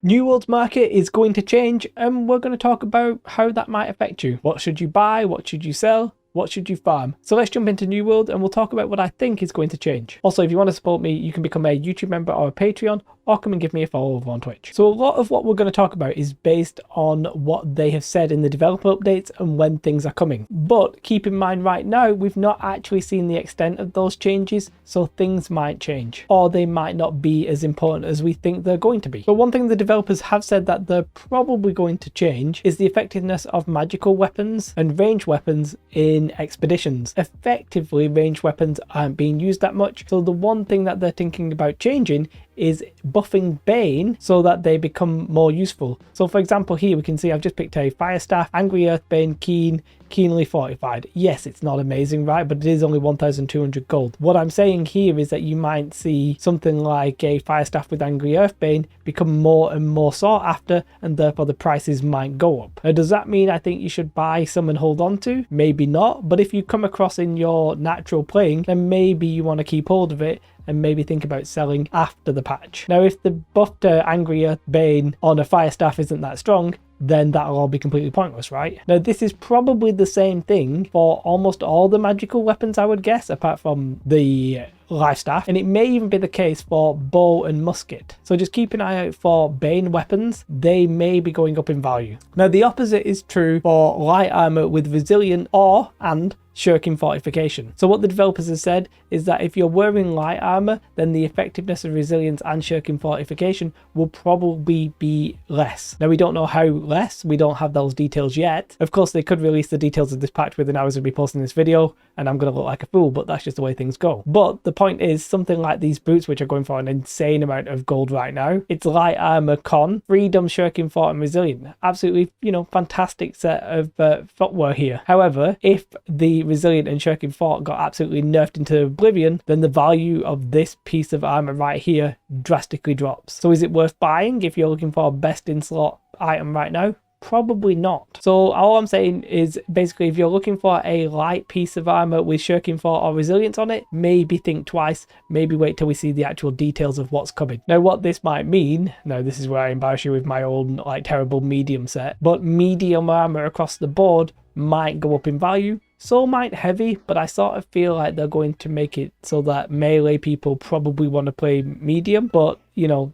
New World's market is going to change, and we're going to talk about how that might affect you. What should you buy? What should you sell? What should you farm? So let's jump into New World and we'll talk about what I think is going to change. Also, if you want to support me, you can become a YouTube member or a Patreon, or come and give me a follow over on Twitch. So a lot of what we're going to talk about is based on what they have said in the developer updates and when things are coming. But keep in mind right now, we've not actually seen the extent of those changes, so things might change, or they might not be as important as we think they're going to be. But one thing the developers have said that they're probably going to change is the effectiveness of magical weapons and ranged weapons in expeditions. Effectively, ranged weapons aren't being used that much, so the one thing that they're thinking about changing is buffing Bane so that they become more useful. So for example, here we can see I've just picked a Fire Staff, Angry Earth Bane, keenly fortified. Yes, it's not amazing, right? But it is only 1,200 gold. What I'm saying here is that you might see something like a Fire Staff with Angry Earth Bane become more and more sought after, and therefore the prices might go up. Now, does that mean I think you should buy some and hold on to? Maybe not, but if you come across in your natural playing, then maybe you want to keep hold of it and maybe think about selling after the patch. Now, if the buffed Angry Earth Bane on a Fire Staff isn't that strong, then that'll all be completely pointless, right? Now, this is probably the same thing for almost all the magical weapons, I would guess, apart from the life staff, and it may even be the case for bow and musket. So just keep an eye out for Bane weapons. They may be going up in value. Now, the opposite is true for light armor with resilient and shirking fortification. So what the developers have said is that if you're wearing light armor, then the effectiveness of resilience and shirking fortification will probably be less. Now, we don't know how less, we don't have those details yet. Of course, they could release the details of this patch within hours of me posting this video, and I'm going to look like a fool, but that's just the way things go. But the point is, something like these boots, which are going for an insane amount of gold right now, it's light armor con, freedom, shirking fort, and resilient. Absolutely, fantastic set of footwear here. However, if the resilient and shirking fort got absolutely nerfed into oblivion, then the value of this piece of armor right here drastically drops. So is it worth buying if you're looking for a best in slot item right now? Probably not. So all I'm saying is basically if you're looking for a light piece of armor with shirking fort or resilience on it, maybe think twice, maybe wait till we see the actual details of what's coming. Now, what this might mean, now this is where I embarrass you with my own terrible medium set, but medium armor across the board might go up in value. So might heavy, but I sort of feel like they're going to make it so that melee people probably want to play medium, but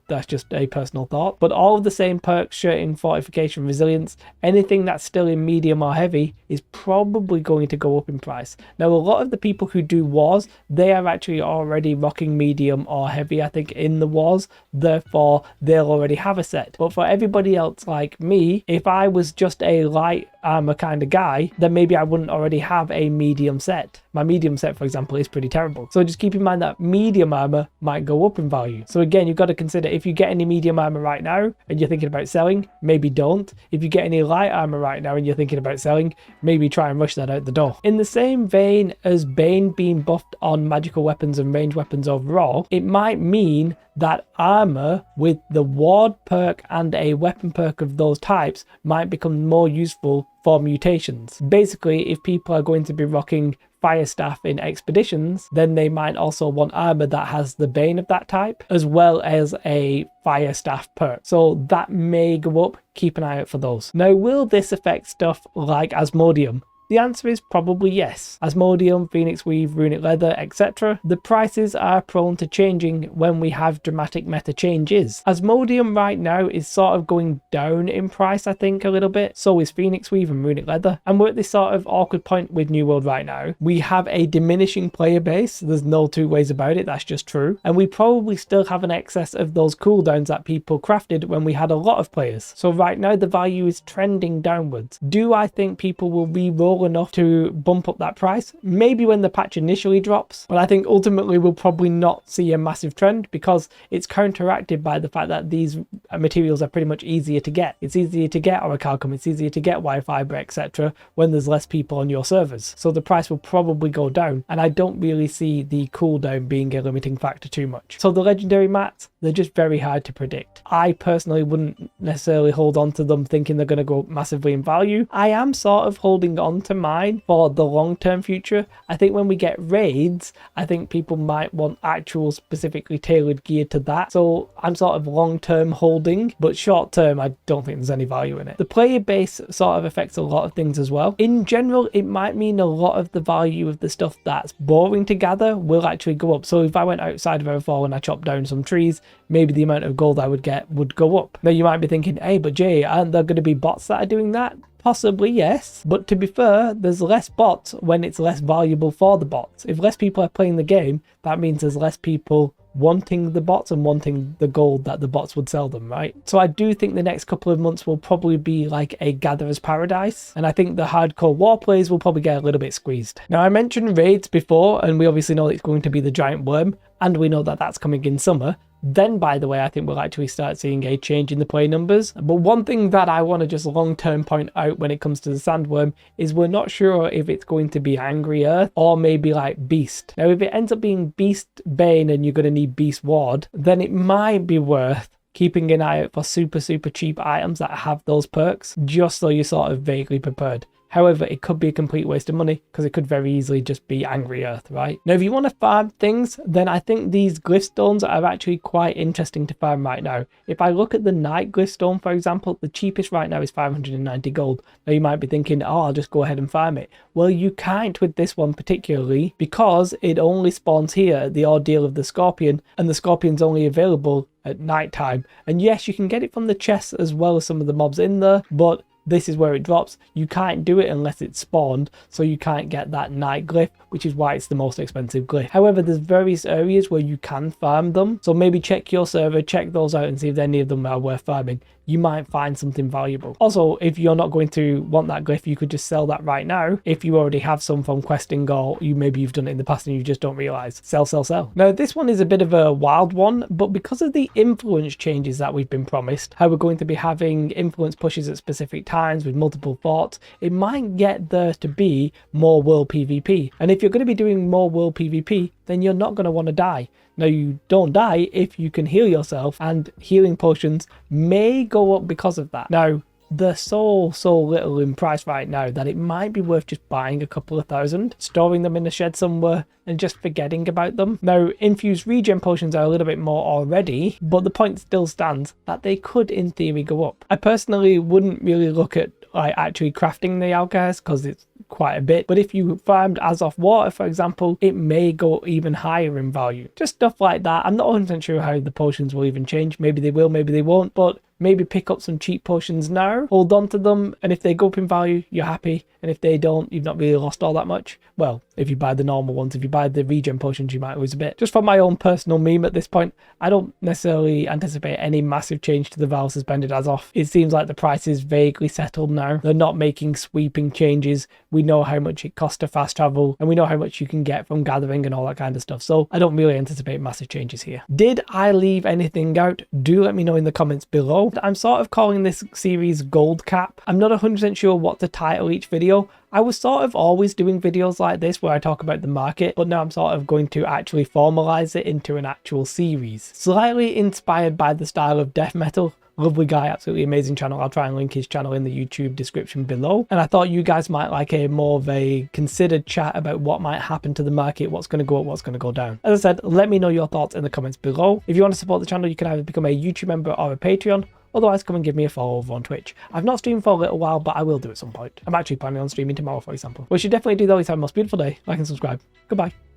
that's just a personal thought. But all of the same perks, shirting, fortification, resilience, anything that's still in medium or heavy is probably going to go up in price. Now, a lot of the people who do wars, they are actually already rocking medium or heavy, I think, in the wars. Therefore, they'll already have a set. But for everybody else like me, if I was just a light armor kind of guy, then maybe I wouldn't already have a medium set. My medium set, for example, is pretty terrible. So just keep in mind that medium armor might go up in value. So again, you've got to consider if you get any medium armor right now and you're thinking about selling, maybe don't. If you get any light armor right now and you're thinking about selling, maybe try and rush that out the door. In the same vein as Bane being buffed on magical weapons and ranged weapons overall, it might mean that armor with the ward perk and a weapon perk of those types might become more useful for mutations. Basically, if people are going to be rocking Fire Staff in expeditions, then they might also want armor that has the Bane of that type, as well as a Fire Staff perk. So that may go up. Keep an eye out for those. Now, will this affect stuff like Asmodeum? The answer is probably yes. Asmodeum, Phoenix Weave, Runic Leather, etc. The prices are prone to changing when we have dramatic meta changes. Asmodeum right now is sort of going down in price, I think, a little bit. So is Phoenix Weave and Runic Leather. And we're at this sort of awkward point with New World right now. We have a diminishing player base. There's no two ways about it. That's just true. And we probably still have an excess of those cooldowns that people crafted when we had a lot of players. So right now the value is trending downwards. Do I think people will re-roll enough to bump up that price? Maybe when the patch initially drops, but I think ultimately we'll probably not see a massive trend because it's counteracted by the fact that these materials are pretty much easier to get. It's easier to get orichalcum, it's easier to get wire fiber, etc. when there's less people on your servers. So the price will probably go down, and I don't really see the cooldown being a limiting factor too much. So the legendary mats, they're just very hard to predict. I personally wouldn't necessarily hold on to them thinking they're going to go massively in value. I am sort of holding on to mine for the long-term future. I think when we get raids, I think people might want actual specifically tailored gear to that. So I'm sort of long-term holding, but short-term, I don't think there's any value in it. The player base sort of affects a lot of things as well. In general, it might mean a lot of the value of the stuff that's boring to gather will actually go up. So if I went outside of Everfall and I chopped down some trees, maybe the amount of gold I would get would go up. Now you might be thinking, hey, but Jay, aren't there going to be bots that are doing that? Possibly, yes. But to be fair, there's less bots when it's less valuable for the bots. If less people are playing the game, that means there's less people wanting the bots and wanting the gold that the bots would sell them, right? So I do think the next couple of months will probably be like a gatherer's paradise, and I think the hardcore war players will probably get a little bit squeezed. Now I mentioned raids before, and we obviously know it's going to be the giant worm, and we know that that's coming in summer. Then, by the way, I think we'll actually start seeing a change in the play numbers. But one thing that I want to just long-term point out when it comes to the sandworm is we're not sure if it's going to be Angry Earth or maybe like Beast. Now, if it ends up being Beast Bane and you're going to need Beast Ward, then it might be worth keeping an eye out for super cheap items that have those perks, just so you're sort of vaguely prepared. However, it could be a complete waste of money because it could very easily just be Angry Earth, right? Now, if you want to farm things, then I think these glyph stones are actually quite interesting to farm right now. If I look at the night glyph stone, for example, the cheapest right now is 590 gold. Now, you might be thinking, oh, I'll just go ahead and farm it. Well, you can't with this one particularly because it only spawns here at the Ordeal of the Scorpion, and the Scorpion's only available at night time. And yes, you can get it from the chests as well as some of the mobs in there, but this is where it drops. You can't do it unless it's spawned, so you can't get that night glyph, which is why it's the most expensive glyph. However, there's various areas where you can farm them, so maybe check your server, check those out and see if any of them are worth farming. You might find something valuable. Also, if you're not going to want that glyph, you could just sell that right now. If you already have some from questing, or maybe you've done it in the past and you just don't realize. Sell. Now, this one is a bit of a wild one, but because of the influence changes that we've been promised, how we're going to be having influence pushes at specific times with multiple forts, it might get there to be more world PvP. And if you're going to be doing more world PvP, then you're not going to want to die. Now, you don't die if you can heal yourself, and healing potions may go up because of that. Now, they're so little in price right now that it might be worth just buying a couple of thousand, storing them in a shed somewhere, and just forgetting about them. Now, infused regen potions are a little bit more already, but the point still stands that they could in theory go up. I personally wouldn't really look at like actually crafting the outcasts because it's quite a bit, but if you farmed Azoth water, for example, it may go even higher in value. Just stuff like that. I'm not 100% sure how the potions will even change. Maybe they will, maybe they won't, but maybe pick up some cheap potions now, hold on to them, and if they go up in value, you're happy, and if they don't, you've not really lost all that much. Well, if you buy the normal ones, if you buy the regen potions, you might lose a bit. Just for my own personal meme at this point, I don't necessarily anticipate any massive change to the Val suspended Azoth. It seems like the price is vaguely settled now. They're not making sweeping changes. We know how much it costs to fast travel, and we know how much you can get from gathering and all that kind of stuff, so I don't really anticipate massive changes here. Did I leave anything out? Do let me know in the comments below. I'm sort of calling this series Gold Cap. I'm not 100% sure what to title each video. I was sort of always doing videos like this where I talk about the market, but now I'm sort of going to actually formalize it into an actual series. Slightly inspired by the style of death metal. Lovely guy, absolutely amazing channel. I'll try and link his channel in the YouTube description below. And I thought you guys might like a more of a considered chat about what might happen to the market, what's going to go up, what's going to go down. As I said, let me know your thoughts in the comments below. If you want to support the channel, you can either become a YouTube member or a Patreon. Otherwise, come and give me a follow over on Twitch. I've not streamed for a little while, but I will do at some point. I'm actually planning on streaming tomorrow, for example. Well, you should definitely do that. Always have a most beautiful day. Like and subscribe. Goodbye.